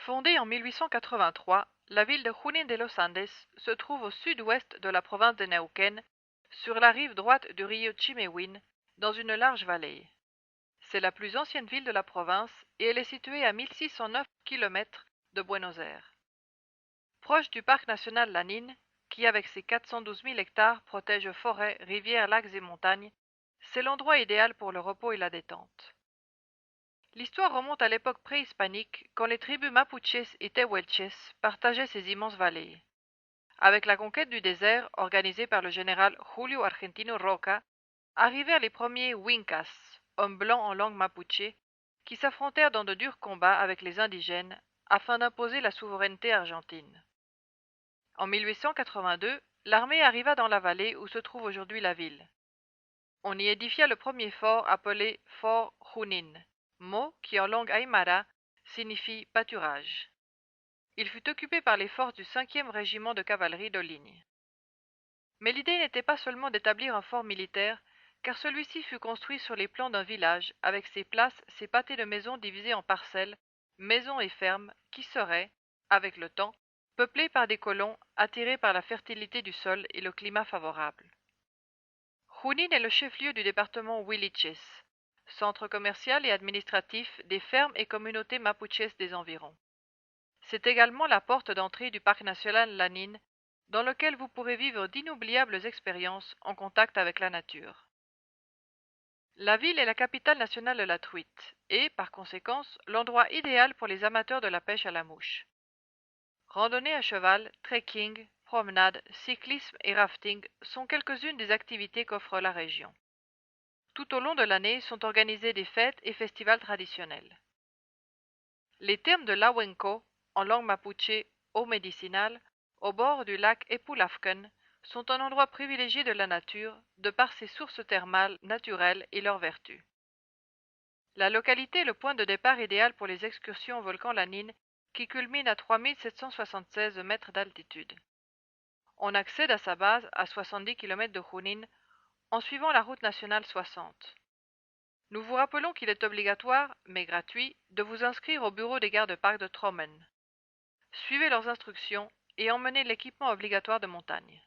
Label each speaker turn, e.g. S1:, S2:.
S1: Fondée en 1883, la ville de Junín de los Andes se trouve au sud-ouest de la province de Neuquén, sur la rive droite du rio Chimehuín, dans une large vallée. C'est la plus ancienne ville de la province et elle est située à 1609 km de Buenos Aires. Proche du parc national Lanín, qui avec ses 412 000 hectares protège forêts, rivières, lacs et montagnes, c'est l'endroit idéal pour le repos et la détente. L'histoire remonte à l'époque préhispanique, quand les tribus Mapuches et Tehuelches partageaient ces immenses vallées. Avec la conquête du désert, organisée par le général Julio Argentino Roca, arrivèrent les premiers Wincas, hommes blancs en langue mapuche, qui s'affrontèrent dans de durs combats avec les indigènes afin d'imposer la souveraineté argentine. En 1882, l'armée arriva dans la vallée où se trouve aujourd'hui la ville. On y édifia le premier fort appelé Fort Junín, mot qui en langue aymara signifie pâturage. Il fut occupé par les forces du 5e régiment de cavalerie de ligne. Mais l'idée n'était pas seulement d'établir un fort militaire, car celui-ci fut construit sur les plans d'un village, avec ses places, ses pâtés de maisons divisés en parcelles, maisons et fermes, qui seraient, avec le temps, peuplées par des colons attirés par la fertilité du sol et le climat favorable. Junín est le chef-lieu du département Huiliches, centre commercial et administratif des fermes et communautés mapuches des environs. C'est également la porte d'entrée du parc national Lanín, dans lequel vous pourrez vivre d'inoubliables expériences en contact avec la nature. La ville est la capitale nationale de la truite et, par conséquence, l'endroit idéal pour les amateurs de la pêche à la mouche. Randonnée à cheval, trekking, promenade, cyclisme et rafting sont quelques-unes des activités qu'offre la région. Tout au long de l'année sont organisées des fêtes et festivals traditionnels. Les termes de Lahuenco, en langue mapuche eau médicinale, au bord du lac Epulafquen, sont un endroit privilégié de la nature, de par ses sources thermales naturelles et leurs vertus. La localité est le point de départ idéal pour les excursions au volcan Lanín, qui culmine à 3776 mètres d'altitude. On accède à sa base à 70 km de Junín en suivant la route nationale 60. Nous vous rappelons qu'il est obligatoire, mais gratuit, de vous inscrire au bureau des gardes-parcs de Trommen. Suivez leurs instructions et emmenez l'équipement obligatoire de montagne.